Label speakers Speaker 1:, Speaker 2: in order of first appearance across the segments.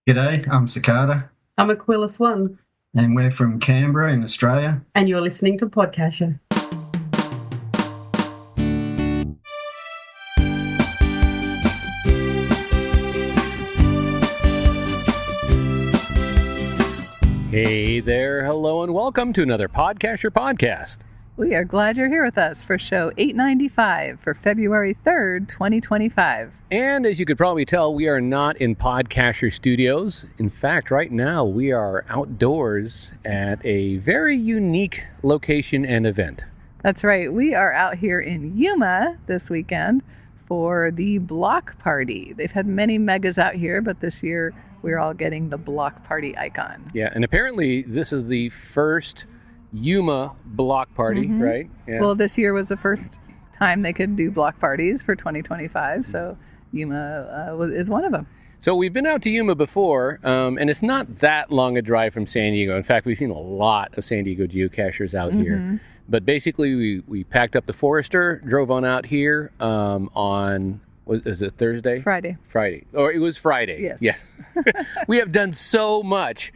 Speaker 1: G'day, I'm Cicada,
Speaker 2: I'm Aquila Swan,
Speaker 1: and we're from Canberra in Australia.
Speaker 2: and you're listening to PodCacher.
Speaker 3: Hey there, hello, and welcome to another PodCacher podcast.
Speaker 4: We are glad you're here with us for show 895 for February 3rd, 2025.
Speaker 3: And as you could probably tell, we are not in PodCacher studios. In fact, right now we are outdoors at a very unique location and event.
Speaker 4: That's right. We are out here in Yuma this weekend for the block party. They've had many megas out here, but this year we're all getting the block party icon.
Speaker 3: Yeah, and apparently this is the first Yuma block party, right? Yeah.
Speaker 4: Well, this year was the first time they could do block parties for 2025, so Yuma is one of them.
Speaker 3: So we've been out to Yuma before, and it's not that long a drive from San Diego. In fact, we've seen a lot of San Diego geocachers out here. But basically, we packed up the Forester, drove on out here is it Thursday?
Speaker 4: Friday.
Speaker 3: Or it was Friday.
Speaker 4: Yes.
Speaker 3: Yes. We have done so much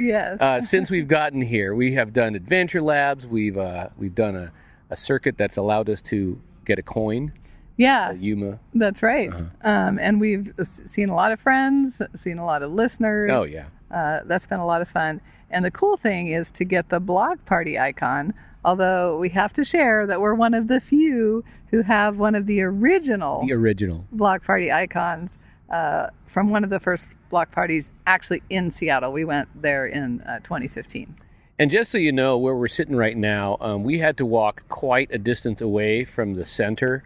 Speaker 3: since we've gotten here. We have done adventure labs. We've done a circuit that's allowed us to get a coin.
Speaker 4: Yeah,
Speaker 3: Yuma.
Speaker 4: That's right. And we've seen a lot of friends, seen a lot of listeners.
Speaker 3: Oh, yeah.
Speaker 4: That's been a lot of fun. And the cool thing is to get the block party icon, although we have to share that we're one of the few who have one of the original block party icons from one of the first block parties actually in Seattle. We went there in 2015.
Speaker 3: And just so you know, where we're sitting right now, we had to walk quite a distance away from the center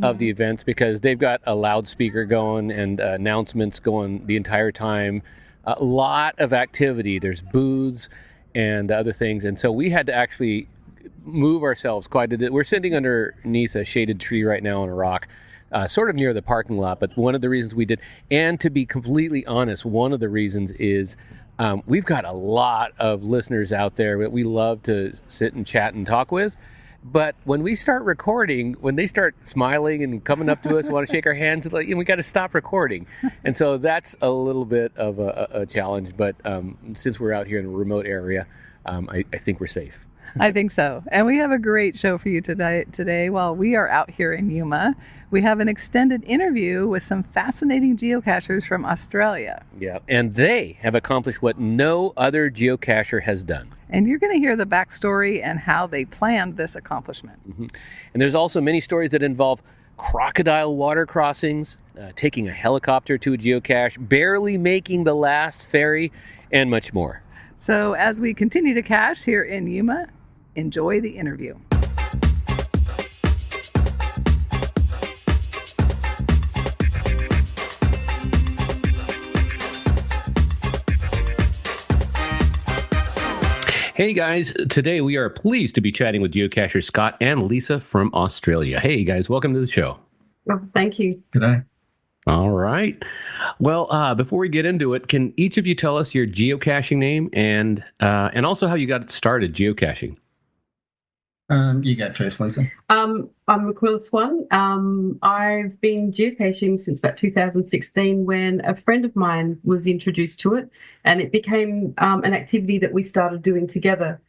Speaker 3: of the events because they've got a loudspeaker going and announcements going the entire time. A lot of activity. There's booths and other things. And so we had to actually move ourselves quite a bit. We're sitting underneath a shaded tree right now on a rock, sort of near the parking lot. But one of the reasons we did, and to be completely honest, one of the reasons is we've got a lot of listeners out there that we love to sit and chat and talk with. But when we start recording, when they start smiling and coming up to us, want to shake our hands, it's like, we got to stop recording. And so that's a little bit of a challenge. But since we're out here in a remote area, I think we're safe.
Speaker 4: I think so. And we have a great show for you today. While we are out here in Yuma, we have an extended interview with some fascinating geocachers from Australia.
Speaker 3: Yeah, and they have accomplished what no other geocacher has done.
Speaker 4: And you're going to hear the backstory and how they planned this accomplishment.
Speaker 3: And there's also many stories that involve crocodile water crossings, taking a helicopter to a geocache, barely making the last ferry, and much more.
Speaker 4: So as we continue to cache here in Yuma, enjoy the interview.
Speaker 3: Hey guys, today we are pleased to be chatting with geocachers Scott and Lisa from Australia. Hey guys, welcome to the show.
Speaker 2: Well, thank you.
Speaker 1: G'day.
Speaker 3: All right. Well, before we get into it, can each of you tell us your geocaching name and also how you got started geocaching?
Speaker 1: You go first, Lisa.
Speaker 2: I'm Aquila Swan. I've been geocaching since about 2016 when a friend of mine was introduced to it, and it became an activity that we started doing together.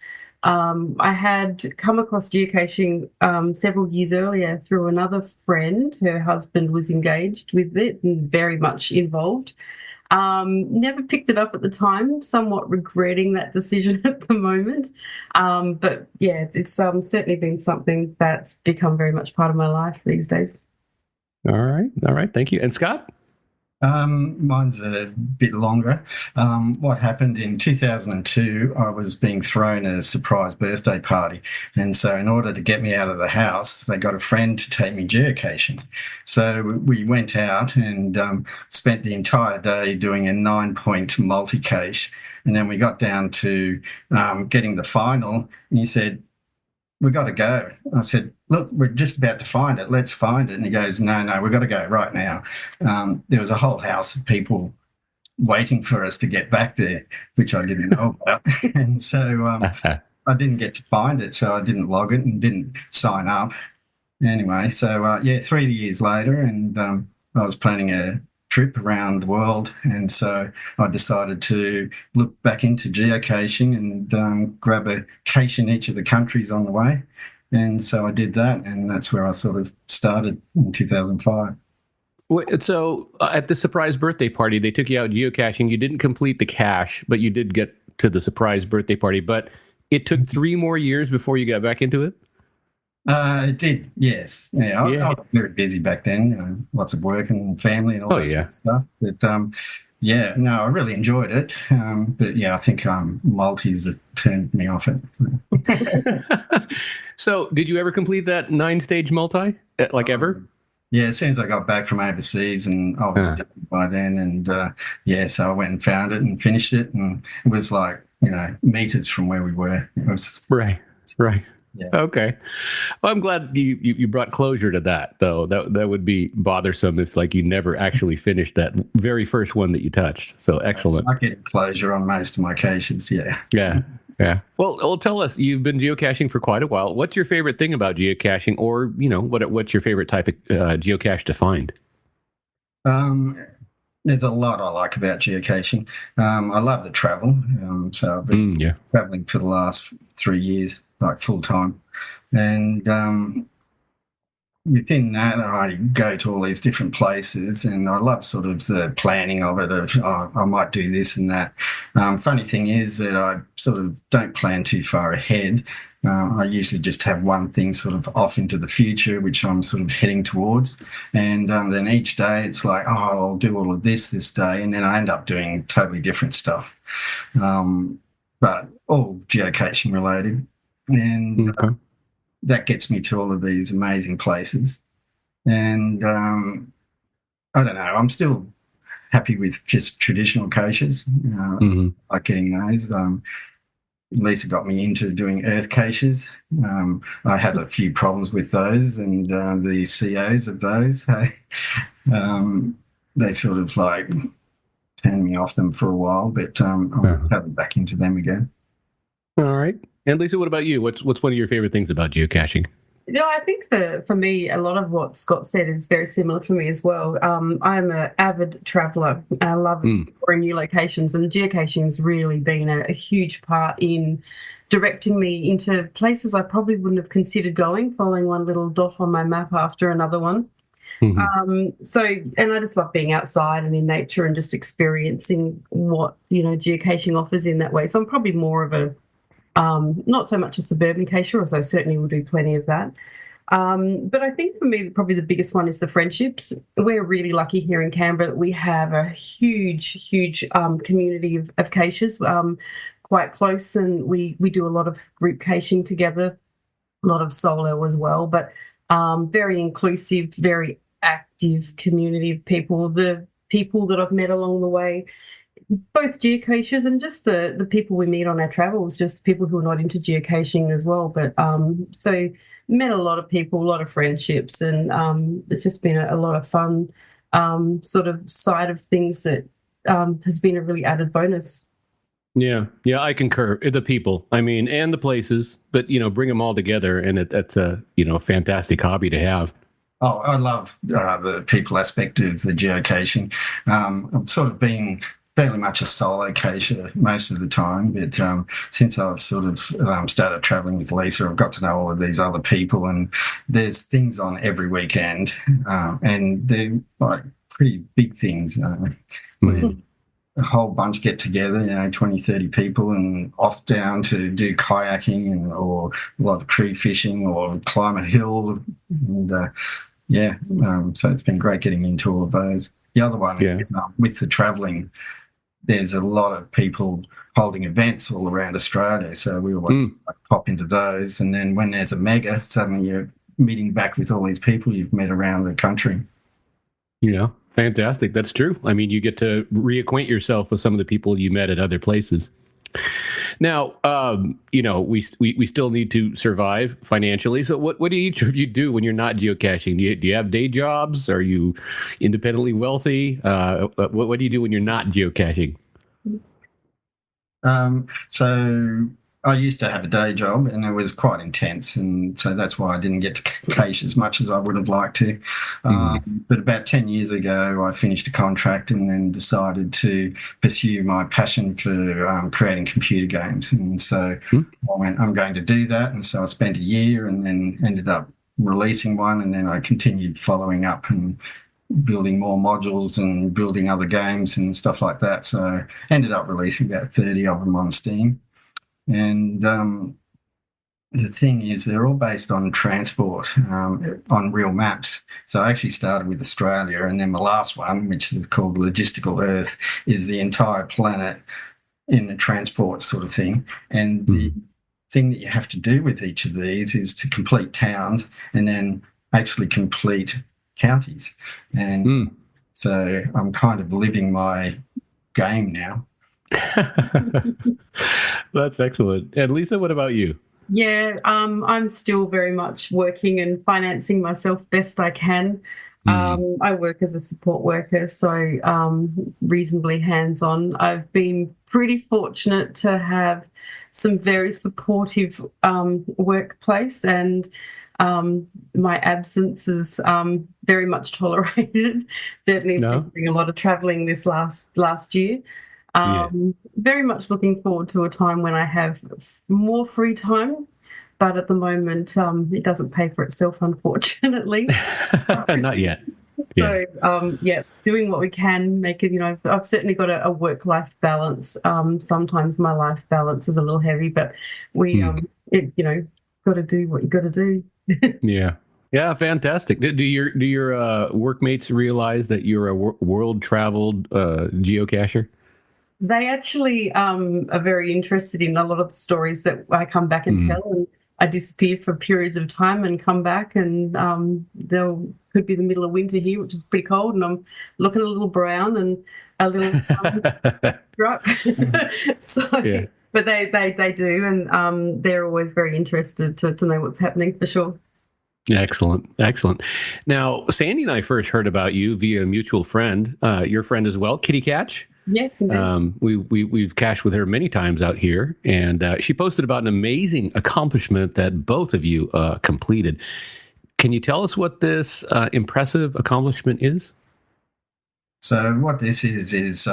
Speaker 2: I had come across geocaching several years earlier through another friend. Her husband was engaged with it and very much involved. Never picked it up at the time, somewhat regretting that decision at the moment. But yeah, it's certainly been something that's become very much part of my life these days.
Speaker 3: All right. Thank you. And Scott?
Speaker 1: Mine's a bit longer. What happened in 2002, I was being thrown a surprise birthday party. And so in order to get me out of the house, they got a friend to take me geocaching. So we went out and spent the entire day doing a 9-point multi-cache. And then we got down to getting the final, and he said, "We got to go." I said, "Look, we're just about to find it. Let's find it." And he goes, No, we've got to go right now. There was a whole house of people waiting for us to get back there, which I didn't know about. And so I didn't get to find it, so I didn't log it and didn't sign up. Anyway, so 3 years later, and I was planning a trip around the world, and so I decided to look back into geocaching and grab a cache in each of the countries on the way. And so I did that, and that's where I sort of started in 2005.
Speaker 3: So at the surprise birthday party, they took you out geocaching. You didn't complete the cache, but you did get to the surprise birthday party. But it took 3 more years before you got back into it?
Speaker 1: It did, yes. Yeah, I was very busy back then, lots of work and family and all that sort of stuff. But yeah, no, I really enjoyed it. But yeah, I think multis turned me off it.
Speaker 3: So did you ever complete that 9-stage multi, like ever?
Speaker 1: Yeah, as soon as I got back from overseas, and I was addicted by then, and yeah, so I went and found it and finished it, and it was like, meters from where we were. It was
Speaker 3: right.
Speaker 1: Yeah.
Speaker 3: Okay. Well, I'm glad you brought closure to that, though. That would be bothersome if you never actually finished that very first one that you touched. So excellent.
Speaker 1: I get closure on most of my caches. Yeah.
Speaker 3: Yeah. Well, tell us. You've been geocaching for quite a while. What's your favorite thing about geocaching, or what's your favorite type of geocache to find?
Speaker 1: There's a lot I like about geocaching. I love the travel. So I've been traveling for the last 3 years, like full time, and within that, I go to all these different places, and I love sort of the planning of it. I might do this and that. Funny thing is that I sort of don't plan too far ahead. I usually just have one thing sort of off into the future, which I'm sort of heading towards. And then each day it's like, I'll do all of this day. And then I end up doing totally different stuff. But all geocaching related. And that gets me to all of these amazing places. And I don't know, I'm still happy with just traditional caches. Like getting those. Lisa got me into doing earth caches. I had a few problems with those, and the COs of those, they sort of like turned me off them for a while, but I'm coming back into them again.
Speaker 3: All right. And Lisa, what about you? What's one of your favorite things about geocaching?
Speaker 2: I think for me, a lot of what Scott said is very similar for me as well. I'm an avid traveller. I love exploring new locations, and geocaching has really been a huge part in directing me into places I probably wouldn't have considered going, following one little dot on my map after another one. And I just love being outside and in nature and just experiencing what, geocaching offers in that way. So I'm probably more of a not so much a suburban cacher, although certainly we'll do plenty of that. But I think for me, probably the biggest one is the friendships. We're really lucky here in Canberra that we have a huge community of cachers, quite close, and we do a lot of group caching together, a lot of solo as well, but very inclusive, very active community of people. The people that I've met along the way, both geocachers and just the people we meet on our travels, just people who are not into geocaching as well. But so met a lot of people, a lot of friendships, and it's just been a lot of fun sort of side of things that has been a really added bonus.
Speaker 3: Yeah, I concur. The people, and the places, but bring them all together, and that's a fantastic hobby to have.
Speaker 1: Oh, I love the people aspect of the geocaching. I've sort of been fairly much a solo cacher most of the time, but since I've sort of started traveling with Lisa, I've got to know all of these other people, and there's things on every weekend, and they're like pretty big things. A whole bunch get together, 20, 30 people, and off down to do kayaking or a lot of tree fishing or climb a hill. And so it's been great getting into all of those. The other one is with the traveling, there's a lot of people holding events all around Australia. So we always pop into those. And then when there's a mega, suddenly you're meeting back with all these people you've met around the country.
Speaker 3: Yeah, fantastic. That's true. You get to reacquaint yourself with some of the people you met at other places. Now, we still need to survive financially. So what do each of you do when you're not geocaching? Do you have day jobs? Are you independently wealthy? What do you do when you're not geocaching?
Speaker 1: So I used to have a day job, and it was quite intense, and so that's why I didn't get to cache as much as I would have liked to. But about 10 years ago, I finished a contract and then decided to pursue my passion for creating computer games. And so I went, I'm going to do that. And so I spent a year and then ended up releasing one, and then I continued following up and building more modules and building other games and stuff like that. So I ended up releasing about 30 of them on Steam. And the thing is, they're all based on transport, on real maps. So I actually started with Australia, and then the last one, which is called Logistical Earth, is the entire planet in a transport sort of thing. And the thing that you have to do with each of these is to complete towns and then actually complete counties. And so I'm kind of living my game now.
Speaker 3: That's excellent. And Lisa, what about you?
Speaker 2: Yeah, I'm still very much working and financing myself best I can. I work as a support worker, so reasonably hands-on. I've been pretty fortunate to have some very supportive workplace, and my absence is very much tolerated. Certainly been doing a lot of traveling this last year. Very much looking forward to a time when I have more free time, but at the moment it doesn't pay for itself, unfortunately.
Speaker 3: Not yet. Yeah.
Speaker 2: So doing what we can, make it. I've certainly got a work-life balance. Sometimes my life balance is a little heavy, but we got to do what you got to do.
Speaker 3: Yeah, fantastic. Do your workmates realize that you're a world-traveled geocacher?
Speaker 2: They actually are very interested in a lot of the stories that I come back and tell, and I disappear for periods of time and come back, and could be the middle of winter here, which is pretty cold, and I'm looking a little brown and a little struck. But they do, and they're always very interested to know what's happening for sure.
Speaker 3: Excellent. Now, Sandy and I first heard about you via a mutual friend, your friend as well, Kitty Catch.
Speaker 2: Yes, indeed.
Speaker 3: We've cached with her many times out here, and she posted about an amazing accomplishment that both of you completed. Can you tell us what this impressive accomplishment is?
Speaker 1: So what this is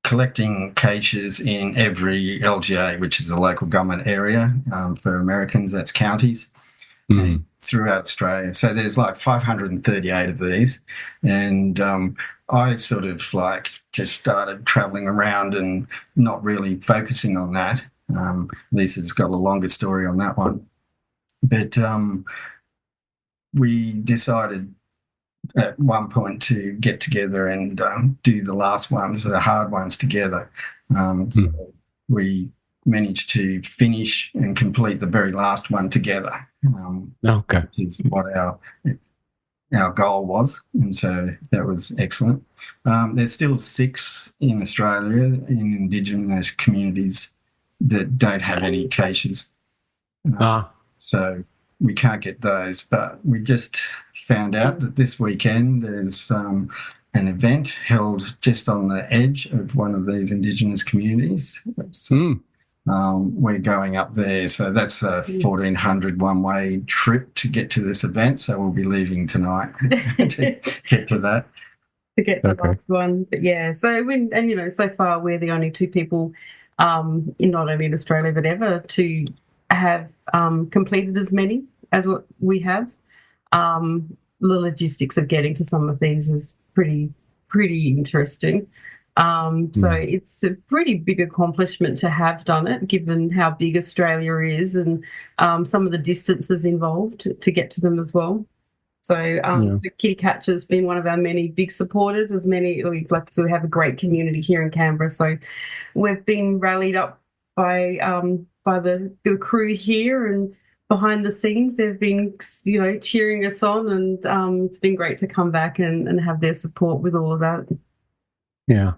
Speaker 1: collecting caches in every LGA, which is a local government area. For Americans, that's counties. Throughout Australia. So there's like 538 of these, and I sort of just started traveling around and not really focusing on that. Lisa's got a longer story on that one, but we decided at one point to get together and do the last ones, the hard ones together. So we managed to finish and complete the very last one together. Which is what our goal was, and so that was excellent. There's still 6 in Australia in Indigenous communities that don't have any caches, so we can't get those. But we just found out that this weekend there's an event held just on the edge of one of these Indigenous communities. We're going up there, so that's a 1,400 one-way trip to get to this event. So we'll be leaving tonight to get to that.
Speaker 2: To get the last one, but so far we're the only 2 people, in not only in Australia but ever, to have completed as many as what we have. The logistics of getting to some of these is pretty interesting. So it's a pretty big accomplishment to have done it, given how big Australia is and some of the distances involved to get to them as well. So Kitty Catch has been one of our many big supporters. We have a great community here in Canberra. So we've been rallied up by the crew here, and behind the scenes they've been cheering us on, and it's been great to come back and have their support with all of that.
Speaker 3: Yeah.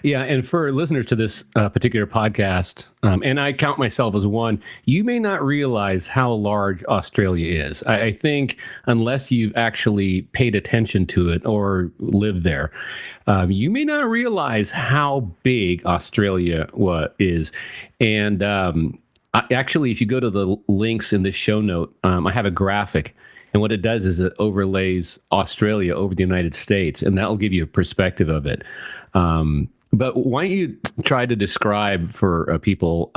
Speaker 3: And for listeners to this particular podcast, and I count myself as one, you may not realize how large Australia is. I think unless you've actually paid attention to it or lived there, you may not realize how big Australia is. And Actually, if you go to the links in the show note, I have a graphic. And what it does is it overlays Australia over the United States, and that will give you a perspective of it. But why don't you try to describe for people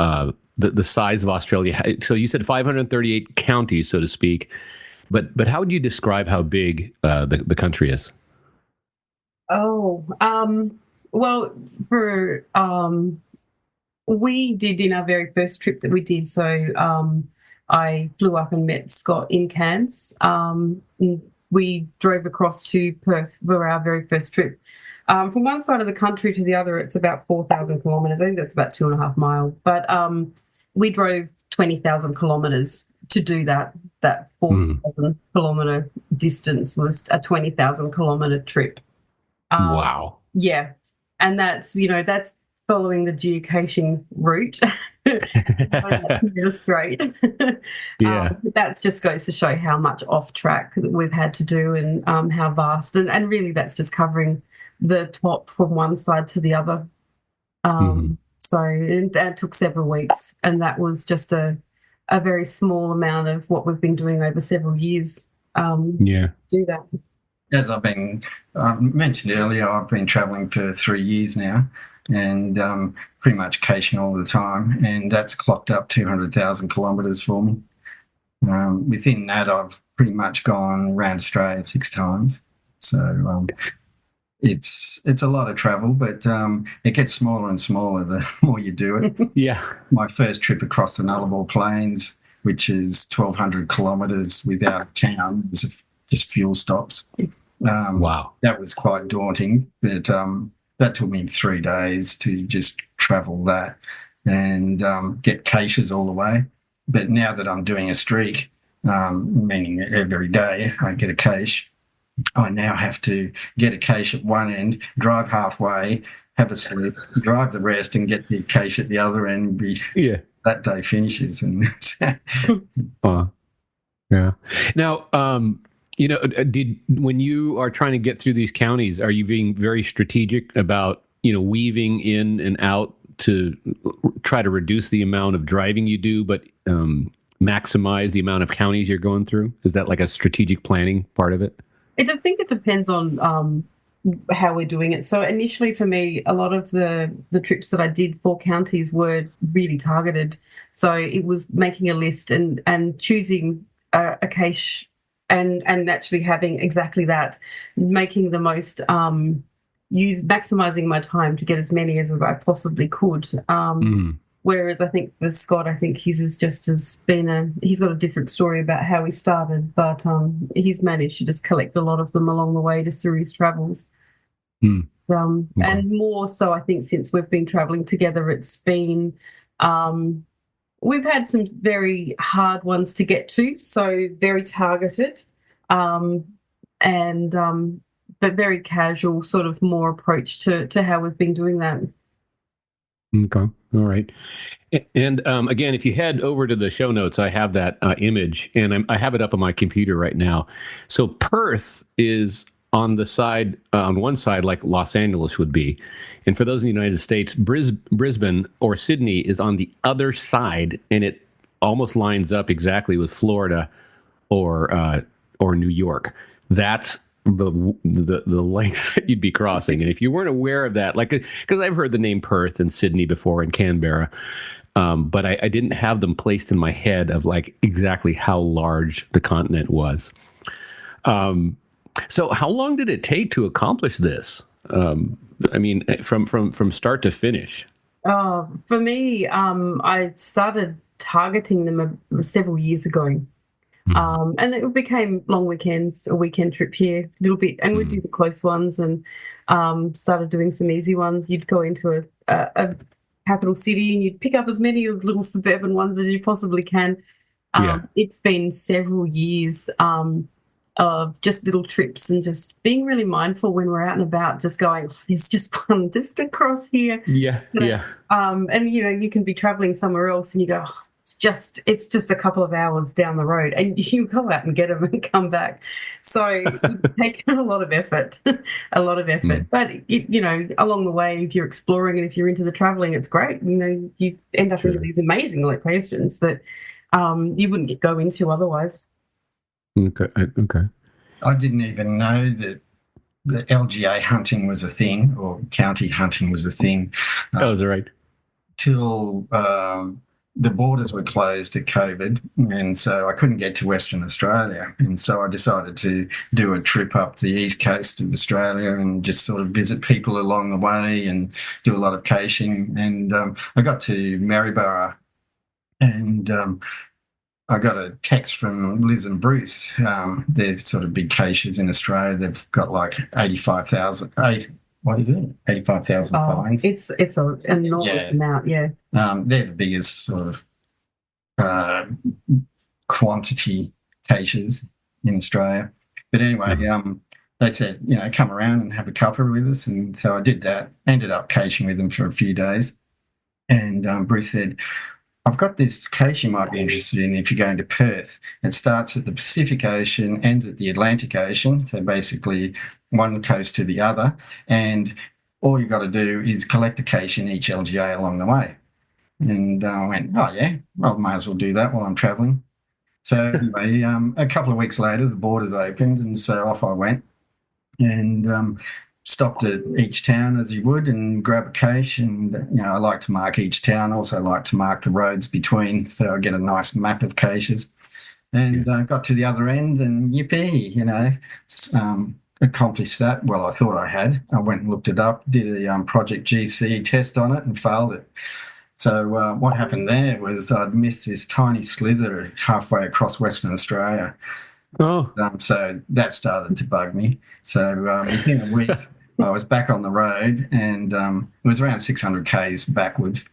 Speaker 3: the size of Australia? So you said 538 counties, so to speak. But how would you describe how big the country is?
Speaker 2: Oh, well, for we did in our very first trip that we did. So I flew up and met Scott in Cairns. We drove across to Perth for our very first trip. From one side of the country to the other, it's about 4,000 kilometres. I think that's about 2.5 miles. But we drove 20,000 kilometres to do that. That 4,000 kilometre distance was a 20,000 kilometre trip.
Speaker 3: Wow.
Speaker 2: Yeah. And that's following the geocaching route. That's great.
Speaker 3: Yeah.
Speaker 2: That just goes to show how much off track that we've had to do and how vast. And really that's just covering the top from one side to the other. So that took several weeks. And that was just a very small amount of what we've been doing over several years. Do that.
Speaker 1: As I've been mentioned earlier, I've been travelling for 3 years now, and pretty much caching all the time, and that's clocked up 200,000 kilometres for me. Within that, I've pretty much gone around Australia 6 times. So it's a lot of travel, but it gets smaller and smaller the more you do it.
Speaker 3: Yeah.
Speaker 1: My first trip across the Nullarbor Plains, which is 1,200 kilometres without a town, is just fuel stops.
Speaker 3: Wow.
Speaker 1: That was quite daunting, but that took me 3 days to just travel that and get caches all the way. But now that I'm doing a streak, meaning every day I get a cache, I now have to get a cache at one end, drive halfway, have a sleep, drive the rest, and get the cache at the other end. That day finishes. And
Speaker 3: yeah. Now, when you are trying to get through these counties, are you being very strategic about, weaving in and out to try to reduce the amount of driving you do, but maximize the amount of counties you're going through? Is that like a strategic planning part of it?
Speaker 2: I think it depends on how we're doing it. So initially for me, a lot of the trips that I did for counties were really targeted. So it was making a list and choosing a cache and actually having exactly that, making the most, maximizing my time to get as many as I possibly could. Whereas I think for Scott, his is just as he's got a different story about how he started, but he's managed to just collect a lot of them along the way just through his travels. And more so, I think since we've been traveling together, it's been, we've had some very hard ones to get to, so very targeted, but very casual, sort of more approach to how we've been doing that.
Speaker 3: Okay. All right. And again, if you head over to the show notes, I have that image, and I have it up on my computer right now. So Perth is on the side, on one side, like Los Angeles would be. And for those in the United States, Brisbane or Sydney is on the other side, and it almost lines up exactly with Florida or New York. That's the length that you'd be crossing. And if you weren't aware of that, like, because I've heard the name Perth and Sydney before and Canberra, but I didn't have them placed in my head of like exactly how large the continent was. So how long did it take to accomplish this? I mean, from start to finish.
Speaker 2: For me, I started targeting them several years ago. And it became long weekends, a weekend trip here, a little bit, and we'd do the close ones and started doing some easy ones. You'd go into a capital city and you'd pick up as many of the little suburban ones as you possibly can. It's been several years of just little trips and just being really mindful when we're out and about, just going, there's just one just across here.
Speaker 3: Yeah.
Speaker 2: And, you can be traveling somewhere else and you go, it's just a couple of hours down the road, and you go out and get them and come back. So it takes a lot of effort, But along the way, if you're exploring and if you're into the traveling, it's great. You end up into these amazing locations that you wouldn't go into otherwise.
Speaker 3: Okay.
Speaker 1: I didn't even know that the LGA hunting was a thing, or county hunting was a thing.
Speaker 3: Oh, is that right?
Speaker 1: Till the borders were closed to COVID, and so I couldn't get to Western Australia. And so I decided to do a trip up the east coast of Australia and just sort of visit people along the way and do a lot of caching. And I got to Maryborough, and I got a text from Liz and Bruce. They're sort of big cachers in Australia. They've got like 85,000 finds.
Speaker 2: It's an enormous amount, yeah.
Speaker 1: They're the biggest sort of quantity caches in Australia. But anyway, they said, come around and have a cuppa with us. And so I did that, ended up caching with them for a few days. And Bruce said, I've got this cache you might be interested in if you're going to Perth. It starts at the Pacific Ocean, ends at the Atlantic Ocean, so basically one coast to the other, and all you got to do is collect a cache in each LGA along the way. And I went, oh yeah, well, might as well do that while I'm travelling. So anyway, a couple of weeks later, the borders opened, and so off I went, and stopped at each town as you would and grab a cache. And I like to mark each town, also like to mark the roads between, so I get a nice map of caches. And got to the other end, and yippee, accomplished that. Well, I thought I had. I went and looked it up, did a Project GC test on it and failed it. So what happened there was I'd missed this tiny slither halfway across Western Australia.
Speaker 3: Oh.
Speaker 1: So that started to bug me. So within a week, I was back on the road, and it was around 600 Ks backwards.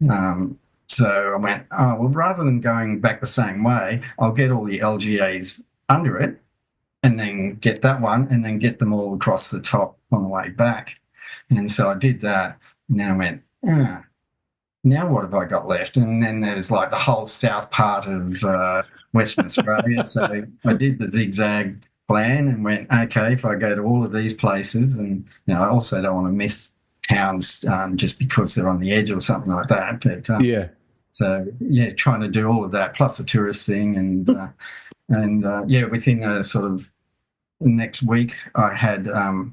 Speaker 1: So I went, rather than going back the same way, I'll get all the LGAs under it and then get that one and then get them all across the top on the way back. And so I did that. And then I went, now what have I got left? And then there's like the whole south part of Western Australia. So I did the zigzag plan and went, okay, if I go to all of these places, and I also don't want to miss towns just because they're on the edge or something like that. But so trying to do all of that plus the tourist thing, and within a sort of the next week, I had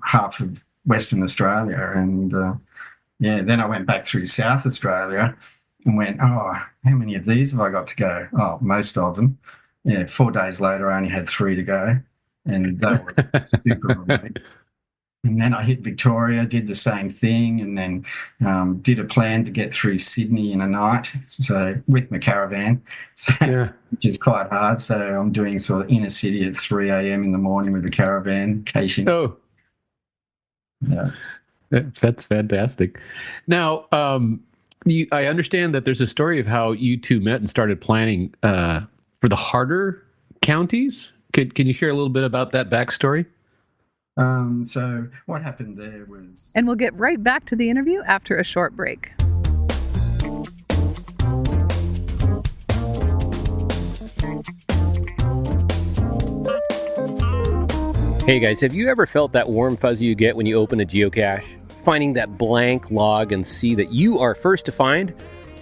Speaker 1: half of Western Australia, and then I went back through South Australia and went, how many of these have I got to go? Oh, most of them. 4 days later, I only had 3 to go. And that was super remote. And then I hit Victoria, did the same thing, and then did a plan to get through Sydney in a night, so with my caravan, which is quite hard. So I'm doing sort of inner city at 3 a.m. in the morning with the caravan, caching.
Speaker 3: Oh, yeah, that's fantastic. Now, I understand that there's a story of how you two met and started planning for the harder counties. Can you share a little bit about that backstory?
Speaker 1: So what happened there was...
Speaker 4: And we'll get right back to the interview after a short break.
Speaker 3: Hey guys, have you ever felt that warm fuzzy you get when you open a geocache? Finding that blank log and see that you are first to find?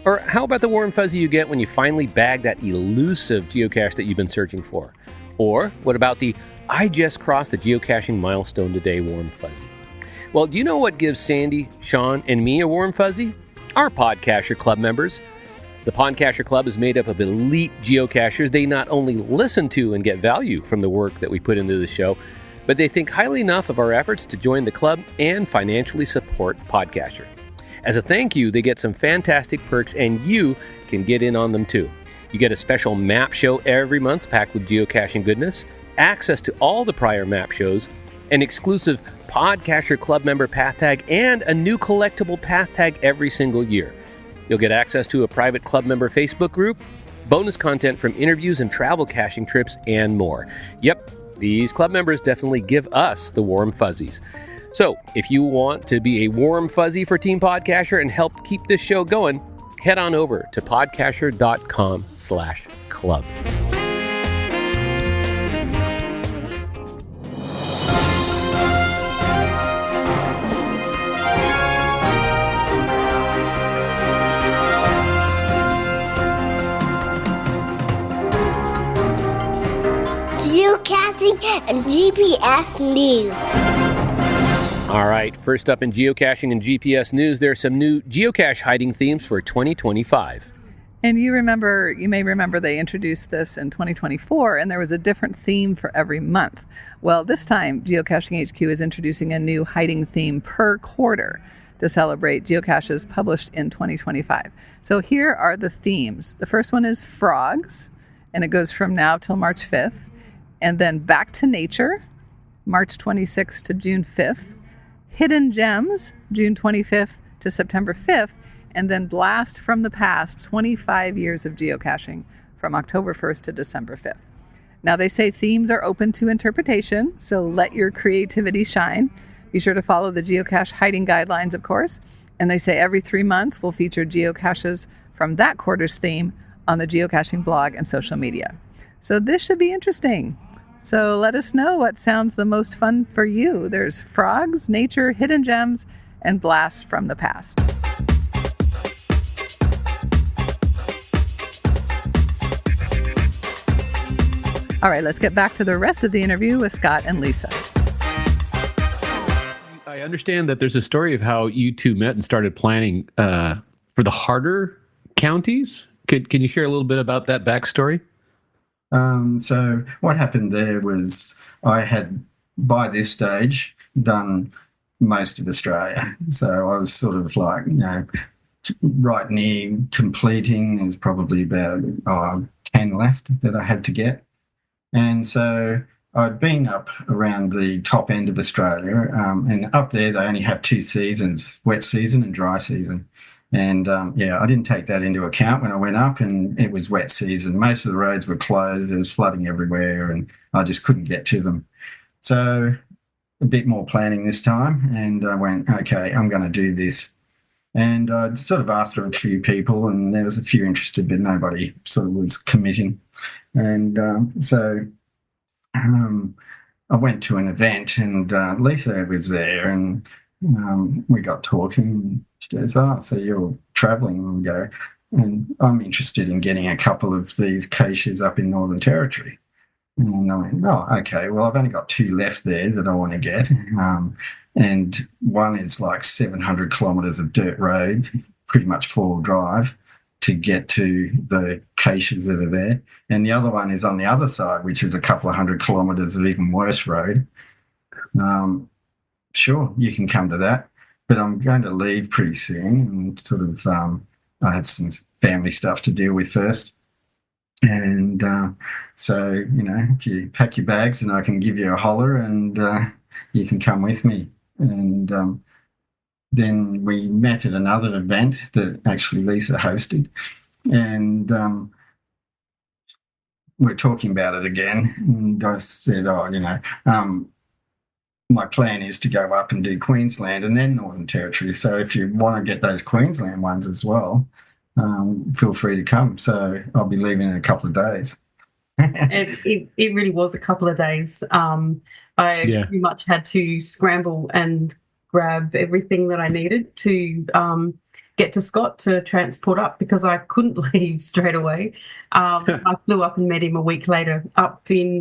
Speaker 3: Or how about the warm fuzzy you get when you finally bag that elusive geocache that you've been searching for? Or what about the I just crossed the geocaching milestone today warm fuzzy? Well, do you know what gives Sandy, Sean, and me a warm fuzzy? Our PodCacher Club members. The PodCacher Club is made up of elite geocachers. They not only listen to and get value from the work that we put into the show, but they think highly enough of our efforts to join the club and financially support PodCacher. As a thank you, they get some fantastic perks, and you can get in on them too. You get a special map show every month packed with geocaching goodness, access to all the prior map shows, an exclusive PodCacher Club member path tag, and a new collectible path tag every single year. You'll get access to a private club member Facebook group, bonus content from interviews and travel caching trips, and more. Yep, these club members definitely give us the warm fuzzies. So if you want to be a warm fuzzy for Team PodCacher and help keep this show going, head on over to podcacher.com/club.
Speaker 5: Geocaching and GPS news.
Speaker 3: All right, first up in geocaching and GPS news, there are some new geocache hiding themes for 2025.
Speaker 4: And you may remember they introduced this in 2024, and there was a different theme for every month. Well, this time, Geocaching HQ is introducing a new hiding theme per quarter to celebrate geocaches published in 2025. So here are the themes. The first one is frogs, and it goes from now till March 5th. And then back to nature, March 26th to June 5th. Hidden gems, June 25th to September 5th. And then blast from the past, 25 years of geocaching from October 1st to December 5th. Now they say themes are open to interpretation, so let your creativity shine. Be sure to follow the geocache hiding guidelines, of course. And they say every 3 months we'll feature geocaches from that quarter's theme on the geocaching blog and social media. So this should be interesting. So let us know what sounds the most fun for you. There's frogs, nature, hidden gems, and blasts from the past. All right, let's get back to the rest of the interview with Scott and Lisa.
Speaker 3: I understand that there's a story of how you two met and started planning for the harder counties. Can you share a little bit about that backstory?
Speaker 1: So what happened there was I had, by this stage, done most of Australia. So I was sort of like, right near completing. There's probably about 10 left that I had to get. And so I'd been up around the top end of Australia, and up there they only have 2 seasons, wet season and dry season. And I didn't take that into account when I went up, and it was wet season. Most of the roads were closed. There was flooding everywhere, and I just couldn't get to them. So a bit more planning this time, and I went, okay, I'm going to do this. And I sort of asked a few people, and there was a few interested, but nobody sort of was committing. And so I went to an event, and Lisa was there, and we got talking. She goes, so you're traveling? And we go, and I'm interested in getting a couple of these caches up in Northern Territory. And I went, okay, well, I've only got 2 left there that I want to get. And one is like 700 kilometres of dirt road, pretty much 4-wheel drive, to get to the caches that are there. And the other one is on the other side, which is a couple of 100 kilometres of even worse road. Sure, you can come to that. But I'm going to leave pretty soon, and sort of I had some family stuff to deal with first. And so, if you pack your bags, and I can give you a holler, and you can come with me. And then we met at another event that actually Lisa hosted, and we're talking about it again. And I said, my plan is to go up and do Queensland and then Northern Territory. So if you want to get those Queensland ones as well, feel free to come. So I'll be leaving in a couple of days.
Speaker 2: It really was a couple of days. I pretty much had to scramble and grab everything that I needed to get to Scott to transport up, because I couldn't leave straight away. I flew up and met him a week later up in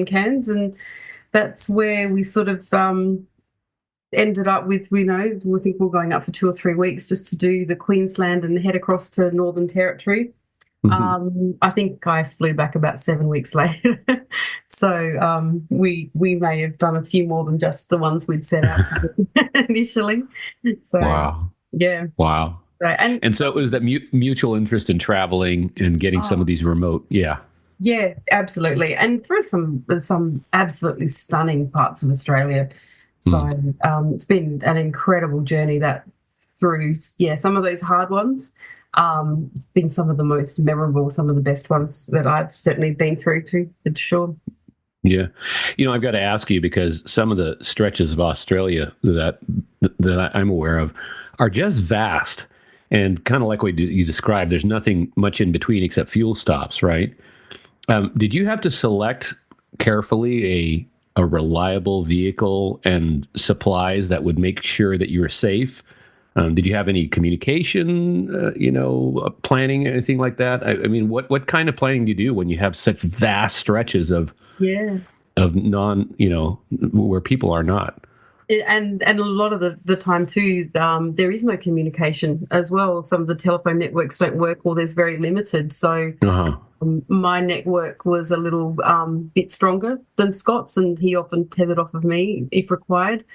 Speaker 2: Cairns, and that's where we sort of ended up with, we think we're going up for 2 or 3 weeks just to do the Queensland and head across to Northern Territory. Mm-hmm. I think I flew back about 7 weeks later. So we may have done a few more than just the ones we'd set out to do initially. So, wow. Yeah.
Speaker 3: Wow. So, and so it was that mutual interest in traveling and getting some of these remote. Yeah.
Speaker 2: Yeah, absolutely. And through some absolutely stunning parts of Australia. So it's been an incredible journey that through, some of those hard ones. It's been some of the most memorable, some of the best ones that I've certainly been through to, for sure.
Speaker 3: Yeah. I've got to ask you, because some of the stretches of Australia that I'm aware of are just vast. And kind of like what you described, there's nothing much in between except fuel stops, right? Did you have to select carefully a reliable vehicle and supplies that would make sure that you were safe? Did you have any communication, planning, anything like that? I mean, what kind of planning do you do when you have such vast stretches of non, where people are not?
Speaker 2: And a lot of the time too, there is no communication as well. Some of the telephone networks don't work, or there's very limited. So my network was a little bit stronger than Scott's, and he often tethered off of me if required.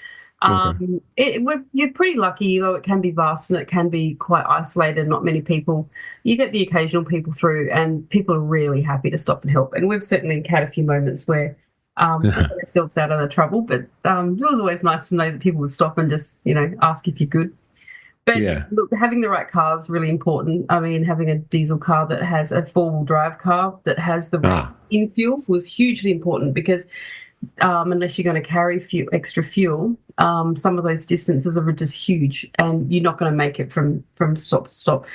Speaker 2: You're pretty lucky, though it can be vast and it can be quite isolated, not many people. You get the occasional people through, and people are really happy to stop and help. And we've certainly had a few moments where we get ourselves out of the trouble, but it was always nice to know that people would stop and just, ask if you're good. But look, having the right car is really important. I mean, having a diesel car that has a four-wheel drive car that has the right in fuel was hugely important, because unless you're going to carry extra fuel, some of those distances are just huge, and you're not going to make it from stop to stop.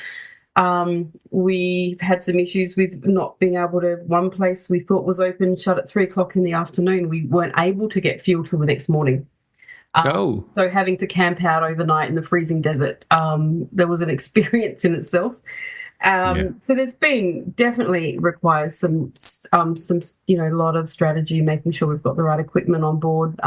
Speaker 2: We've had some issues with not being able to. One place we thought was open shut at 3:00 in the afternoon. We weren't able to get fuel till the next morning. So having to camp out overnight in the freezing desert, there was an experience in itself. So there's been definitely requires some a lot of strategy, making sure we've got the right equipment on board.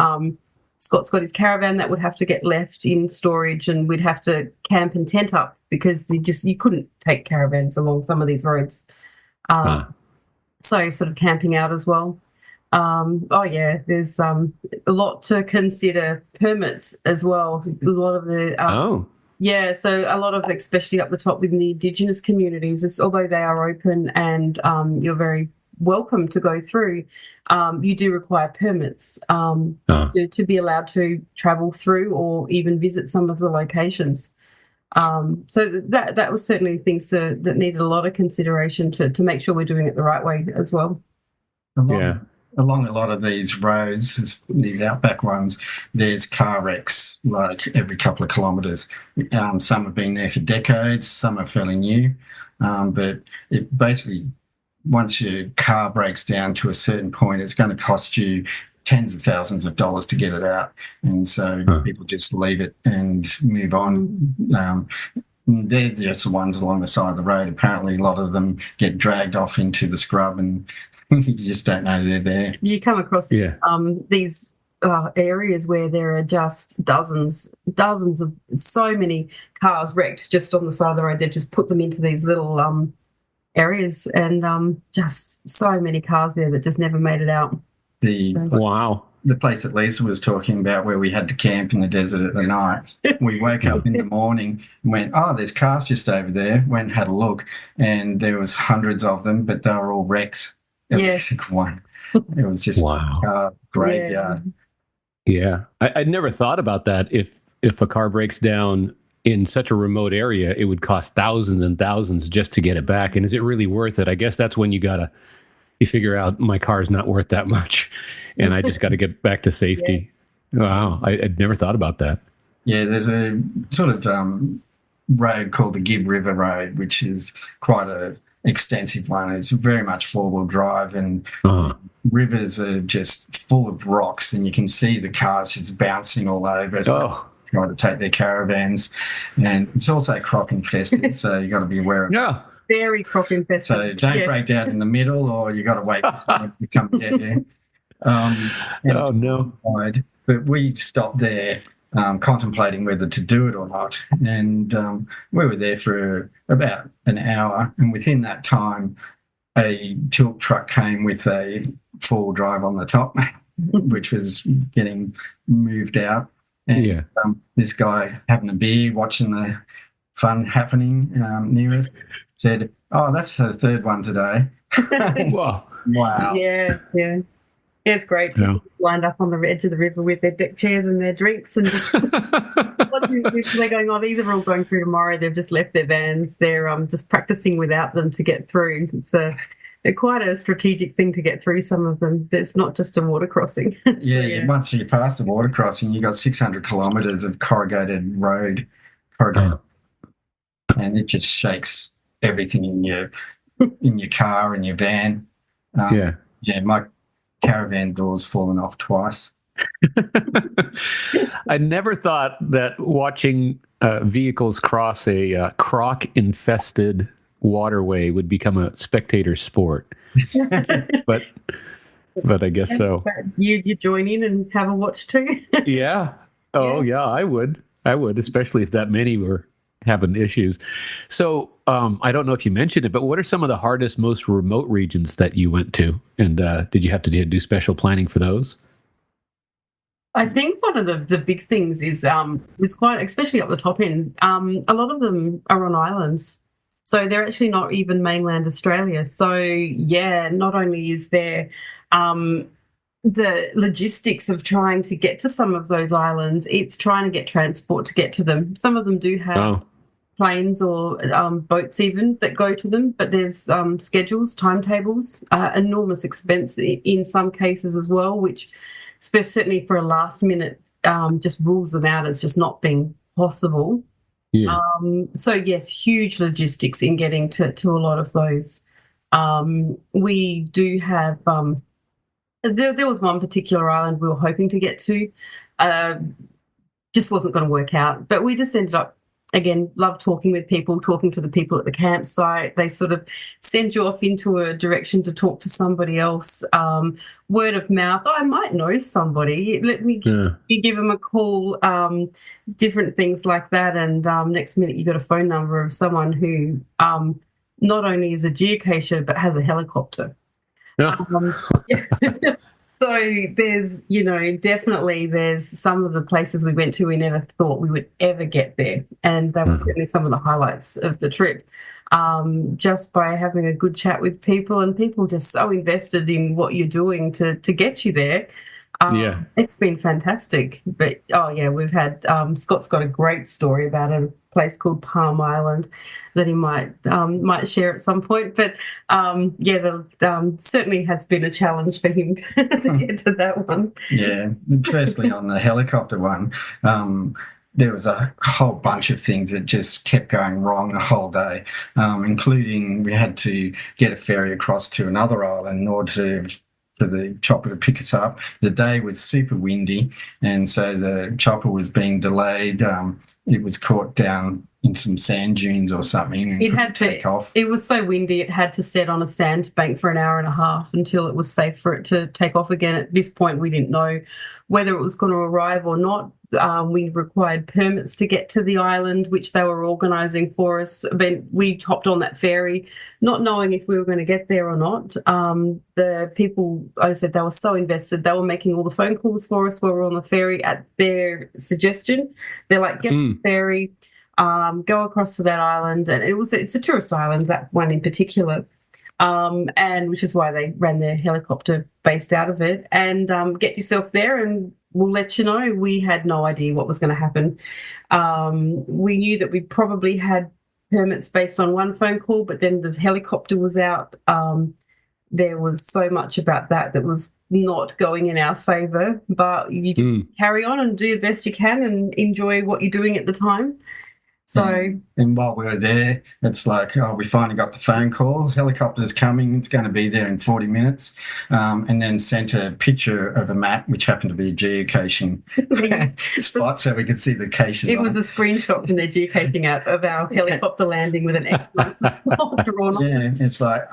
Speaker 2: Scott's got his caravan that would have to get left in storage, and we'd have to camp and tent up, because you couldn't take caravans along some of these roads. So sort of camping out as well. There's a lot to consider. Permits as well. A lot of the so a lot of, especially up the top within the Indigenous communities, although they are open and you're very welcome to go through, you do require permits to be allowed to travel through or even visit some of the locations. So that was certainly things that needed a lot of consideration to make sure we're doing it the right way as well.
Speaker 1: Along a lot of these roads, these outback ones, there's car wrecks like every couple of kilometres. Some have been there for decades, some are fairly new, but it basically, once your car breaks down to a certain point, it's going to cost you tens of thousands of dollars to get it out, and so people just leave it and move on. They're just the ones along the side of the road. Apparently, a lot of them get dragged off into the scrub, and you just don't know they're there.
Speaker 2: You come across these areas where there are just dozens of so many cars wrecked just on the side of the road. They've just put them into these little areas, and just so many cars there that just never made it out. The place that Lisa was talking about, where we had to camp in the desert at the night, we woke up in the morning and went, there's cars just over there. Went and had a look, and there was hundreds of them, but they were all wrecks. Every single one. It was just a graveyard.
Speaker 3: I'd never thought about that. If a car breaks down in such a remote area, it would cost thousands and thousands just to get it back. And is it really worth it? I guess that's when you figure out my car's not worth that much, and I just got to get back to safety. Wow, I'd never thought about that.
Speaker 1: Yeah, there's a sort of road called the Gibb River Road, which is quite a extensive one. It's very much four-wheel drive, and rivers are just full of rocks, and you can see the cars just bouncing all over. Trying to take their caravans, and it's also croc infested, so you got to be aware of it.
Speaker 2: Very croc infested.
Speaker 1: So don't break down in the middle, or you got to wait for someone to come get you. Wide. But we stopped there, contemplating whether to do it or not, and we were there for about an hour, and within that time, a tilt truck came with a four-wheel drive on the top, which was getting moved out. And this guy having a beer, watching the fun happening near us, said, that's the third one today.
Speaker 3: Wow.
Speaker 2: Yeah, it's great. People lined up on the edge of the river with their deck chairs and their drinks, and just they're going, these are all going through tomorrow. They've just left their vans. They're just practicing without them to get through. It's quite a strategic thing to get through some of them. It's not just a water crossing.
Speaker 1: Once you pass the water crossing, you got 600 kilometres of corrugated road. and it just shakes everything in your car and your van. Yeah, my caravan door's fallen off twice.
Speaker 6: I never thought that watching vehicles cross a croc-infested waterway would become a spectator sport, but I guess so.
Speaker 2: You join in and have a watch too.
Speaker 6: Yeah. Oh, yeah. I would, especially if that many were having issues. So I don't know if you mentioned it, but what are some of the hardest, most remote regions that you went to, and did you have to do special planning for those?
Speaker 2: I think one of the big things is quite, especially up the top end, a lot of them are on islands. So they're actually not even mainland Australia. So, yeah, not only is there the logistics of trying to get to some of those islands, it's trying to get transport to get to them. Some of them do have planes or boats even that go to them, but there's schedules, timetables, enormous expense in some cases as well, which certainly for a last minute just rules them out as just not being possible.
Speaker 6: Yeah.
Speaker 2: So yes, huge logistics in getting to a lot of those. We do have there was one particular island we were hoping to get to, just wasn't going to work out, but we just ended up, again, love talking with people, talking to the people at the campsite. They sort of send you off into a direction to talk to somebody else. Word of mouth, I might know somebody. Let me you give them a call, different things like that. And next minute you got a phone number of someone who not only is a geocacher but has a helicopter. So there's, definitely there's some of the places we went to we never thought we would ever get there. And that was certainly some of the highlights of the trip, just by having a good chat with people and people just so invested in what you're doing to get you there. It's been fantastic. But, we've had Scott's got a great story about a place called Palm Island that he might share at some point. But, certainly has been a challenge for him to get to that one.
Speaker 1: Yeah, firstly on the helicopter one, there was a whole bunch of things that just kept going wrong the whole day, including we had to get a ferry across to another island in order for the chopper to pick us up. The day was super windy, and so the chopper was being delayed. It was caught down in some sand dunes or something and it had to take off.
Speaker 2: It was so windy it had to set on a sandbank for an hour and a half until it was safe for it to take off again. At this point, we didn't know whether it was going to arrive or not. We required permits to get to the island, which they were organising for us. But we hopped on that ferry, not knowing if we were going to get there or not. The people, I said, they were so invested. They were making all the phone calls for us while we were on the ferry at their suggestion. They're like, get on the ferry, go across to that island. And it's a tourist island, that one in particular. And which is why they ran their helicopter based out of it, and get yourself there and we'll let you know. We had no idea what was going to happen. We knew that we probably had permits based on one phone call, but then the helicopter was out. There was so much about that was not going in our favour, but you carry on and do the best you can and enjoy what you're doing at the time. So,
Speaker 1: and while we were there, it's like, we finally got the phone call. Helicopter's coming. It's going to be there in 40 minutes. And then sent a picture of a map, which happened to be a geocaching spot, so we could see the caches.
Speaker 2: It was a screenshot from their geocaching app of our helicopter landing with an excellent spot drawn on.
Speaker 1: Yeah, it's like,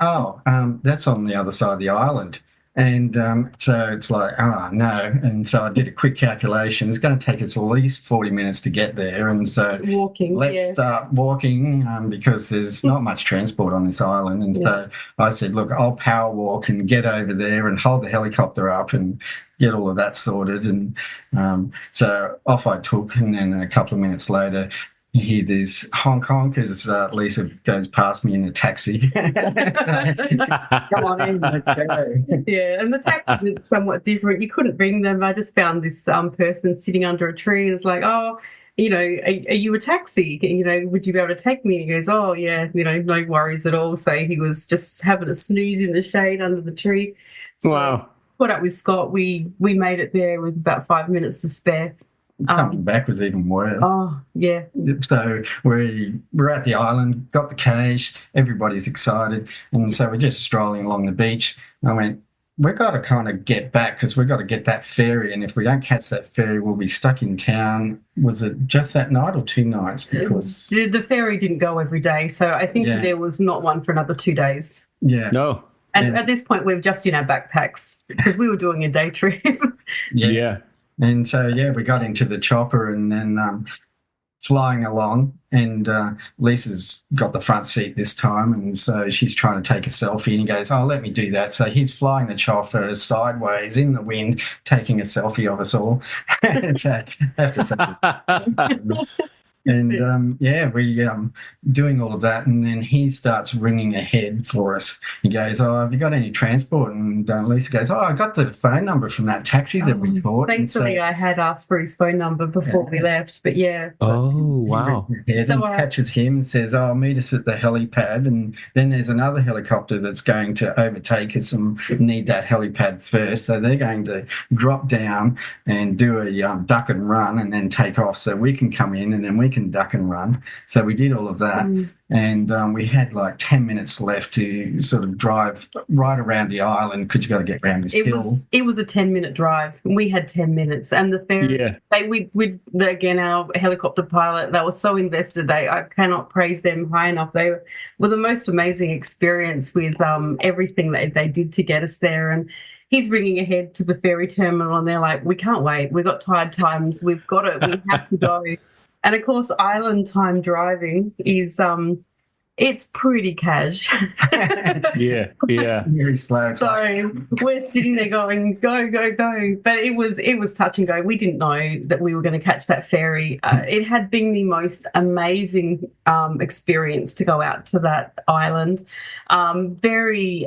Speaker 1: that's on the other side of the island. And so it's like, no. And so I did a quick calculation. It's going to take us at least 40 minutes to get there. And so let's start walking because there's not much transport on this island. And so I said, look, I'll power walk and get over there and hold the helicopter up and get all of that sorted. And so off I took. And then a couple of minutes later, you hear this honk honk as Lisa goes past me in a taxi. Come on in, let's go.
Speaker 2: Yeah, and the taxi is somewhat different. You couldn't ring them. I just found this person sitting under a tree and it's like, are you a taxi? Would you be able to take me? And he goes, oh, yeah, no worries at all. So he was just having a snooze in the shade under the tree. So
Speaker 6: wow.
Speaker 2: Caught up with Scott. We made it there with about 5 minutes to spare.
Speaker 1: Coming back was even worse.
Speaker 2: Oh, yeah.
Speaker 1: So we're at the island, got the cache, everybody's excited, and so we're just strolling along the beach. I went, we've got to kind of get back because we've got to get that ferry, and if we don't catch that ferry, we'll be stuck in town. Was it just that night or 2 nights? Because
Speaker 2: the ferry didn't go every day, so I think there was not one for another 2 days.
Speaker 1: Yeah.
Speaker 6: No.
Speaker 2: And at this point, we're just in our backpacks because we were doing a day trip.
Speaker 6: Yeah.
Speaker 1: And so, we got into the chopper and then flying along, and Lisa's got the front seat this time, and so she's trying to take a selfie, and he goes, oh, let me do that. So he's flying the chopper sideways in the wind, taking a selfie of us all. So I have to say. And we doing all of that, and then he starts ringing ahead for us. He goes, oh, have you got any transport? And Lisa goes, oh, I got the phone number from that taxi that we bought.
Speaker 2: Thankfully, I had asked for his phone number before we left, but yeah.
Speaker 6: Oh, wow.
Speaker 1: So catches him and says, oh, meet us at the helipad, and then there's another helicopter that's going to overtake us and need that helipad first. So they're going to drop down and do a duck and run and then take off so we can come in and then we can duck and run. So we did all of that. And we had like 10 minutes left to sort of drive right around the island because you got to get around this hill.
Speaker 2: It was a 10-minute drive. We had 10 minutes, and the ferry. Again, our helicopter pilot, they were so invested. I cannot praise them high enough. They were the most amazing experience with everything that they did to get us there. And he's ringing ahead to the ferry terminal, and they're like, "We can't wait. We've got tide times. We've got it. We have to go." And of course, island time driving is it's pretty cash.
Speaker 6: Yeah.
Speaker 1: Very slow.
Speaker 2: So we're sitting there going, go, go, go. But it was touch and go. We didn't know that we were going to catch that ferry. It had been the most amazing experience to go out to that island. Very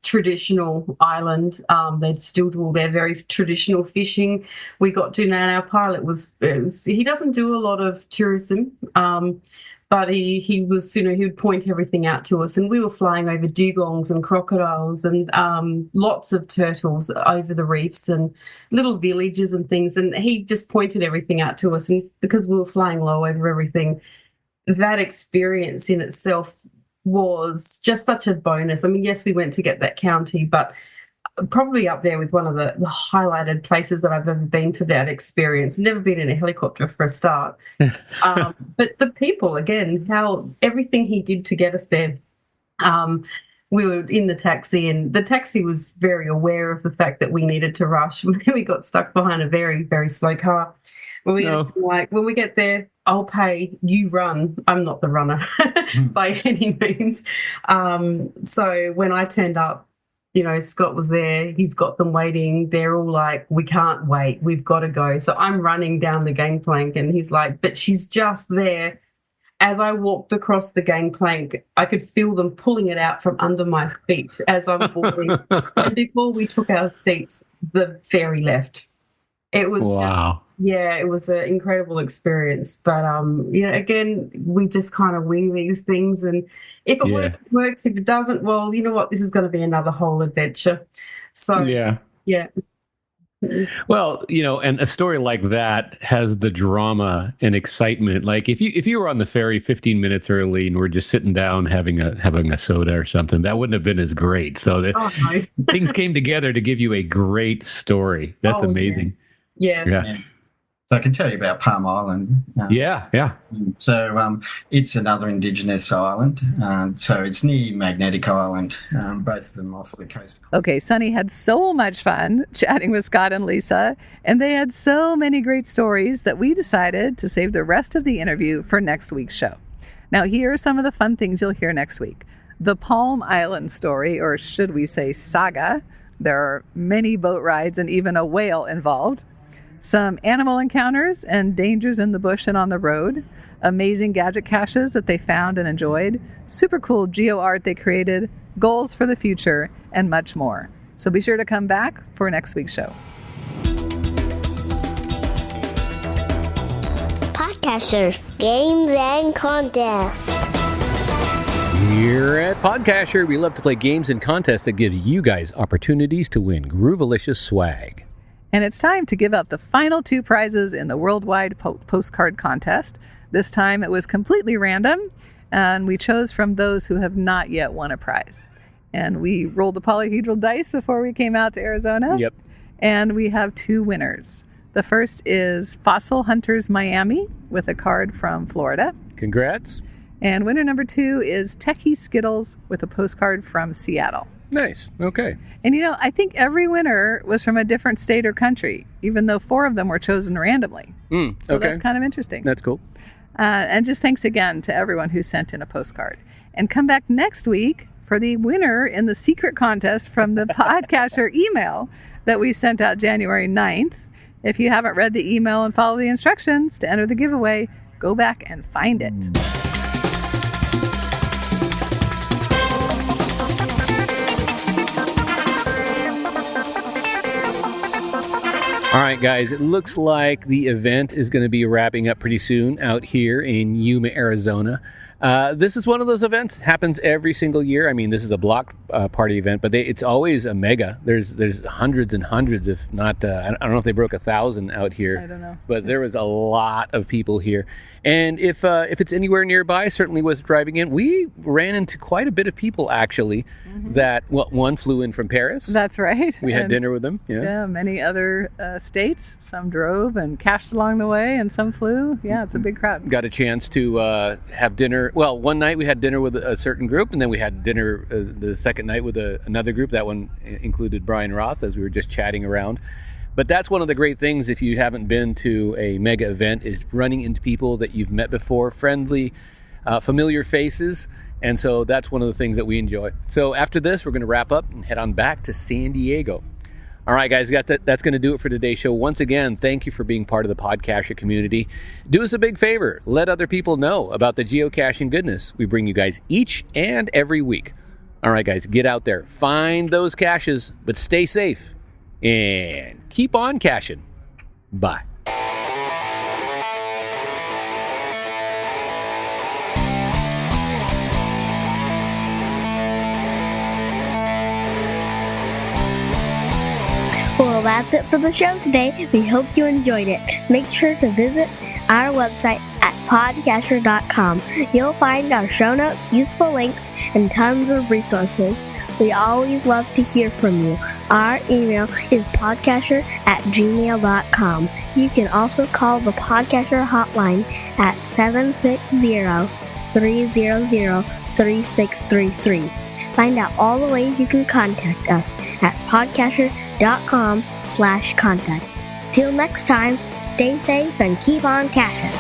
Speaker 2: traditional island. They'd still do all their very traditional fishing. We got to know, and our pilot he doesn't do a lot of tourism, but he was, he would point everything out to us, and we were flying over dugongs and crocodiles and lots of turtles over the reefs and little villages and things, and he just pointed everything out to us, and because we were flying low over everything, that experience in itself was just such a bonus. I mean, yes, we went to get that county, but probably up there with one of the highlighted places that I've ever been for that experience. Never been in a helicopter for a start. But the people, again, how everything he did to get us there. We were in the taxi, and the taxi was very aware of the fact that we needed to rush. We got stuck behind a very, very slow car. When we get there, I'll pay, you run. I'm not the runner by any means. So when I turned up, Scott was there. He's got them waiting. They're all like, we can't wait. We've got to go. So I'm running down the gangplank, and he's like, but she's just there. As I walked across the gangplank, I could feel them pulling it out from under my feet as I'm boarding. And before we took our seats, the ferry left. It was
Speaker 6: wow.
Speaker 2: It was an incredible experience. But, again, we just kind of wing these things. And if it works, it works. If it doesn't, well, you know what? This is going to be another whole adventure. So, yeah.
Speaker 6: Well, and a story like that has the drama and excitement. Like if you were on the ferry 15 minutes early and we're just sitting down having a soda or something, that wouldn't have been as great. So things came together to give you a great story. That's amazing.
Speaker 2: Yes.
Speaker 6: Yeah.
Speaker 1: So I can tell you about Palm Island.
Speaker 6: Yeah.
Speaker 1: So it's another Indigenous island. So it's near Magnetic Island, both of them off the coast.
Speaker 4: Okay, Sunny had so much fun chatting with Scott and Lisa, and they had so many great stories that we decided to save the rest of the interview for next week's show. Now, here are some of the fun things you'll hear next week. The Palm Island story, or should we say saga. There are many boat rides and even a whale involved. Some animal encounters and dangers in the bush and on the road, amazing gadget caches that they found and enjoyed, super cool geo art they created, goals for the future, and much more. So be sure to come back for next week's show.
Speaker 5: PodCacher, games and contests.
Speaker 3: Here at PodCacher, we love to play games and contests that gives you guys opportunities to win Groovalicious swag.
Speaker 4: And it's time to give out the final 2 prizes in the worldwide postcard contest. This time it was completely random, and we chose from those who have not yet won a prize. And we rolled the polyhedral dice before we came out to Arizona.
Speaker 3: Yep.
Speaker 4: And we have 2 winners. The first is Fossil Hunters Miami with a card from Florida.
Speaker 3: Congrats.
Speaker 4: And winner number 2 is Techie Skittles with a postcard from Seattle.
Speaker 3: Nice. Okay.
Speaker 4: And I think every winner was from a different state or country, even though 4 of them were chosen randomly. So
Speaker 3: okay.
Speaker 4: that's kind of interesting.
Speaker 3: That's cool.
Speaker 4: And just thanks again to everyone who sent in a postcard. And come back next week for the winner in the secret contest from the PodCacher email that we sent out January 9th. If you haven't read the email and followed the instructions to enter the giveaway, go back and find it.
Speaker 3: All right, guys, it looks like the event is going to be wrapping up pretty soon out here in Yuma, Arizona. This is one of those events, happens every single year. I mean, this is a block party event, but it's always a mega. There's hundreds and hundreds, if not, I don't know if they broke 1,000 out here.
Speaker 4: I don't know.
Speaker 3: But there was a lot of people here. And if it's anywhere nearby, certainly with driving in, we ran into quite a bit of people, actually, that, one flew in from Paris.
Speaker 4: That's right.
Speaker 3: We had dinner with them.
Speaker 4: Yeah, many other states. Some drove and cached along the way, and some flew. Yeah, it's a big crowd.
Speaker 3: Got a chance to have dinner. Well, one night we had dinner with a certain group, and then we had dinner the second night with another group. That one included Brian Roth, as we were just chatting around. But that's one of the great things, if you haven't been to a mega event, is running into people that you've met before, friendly, familiar faces. And so that's one of the things that we enjoy. So after this, we're going to wrap up and head on back to San Diego. All right, guys, that's going to do it for today's show. Once again, thank you for being part of the PodCacher community. Do us a big favor. Let other people know about the geocaching goodness we bring you guys each and every week. All right, guys, get out there. Find those caches, but stay safe. And keep on caching. Bye.
Speaker 5: Well, that's it for the show today. We hope you enjoyed it. Make sure to visit our website at PodCacher.com. You'll find our show notes, useful links, and tons of resources. We always love to hear from you. Our email is podcacher@gmail.com. You can also call the PodCacher hotline at 760-300-3633. Find out all the ways you can contact us at podcacher.com/contact. Till next time, stay safe and keep on caching.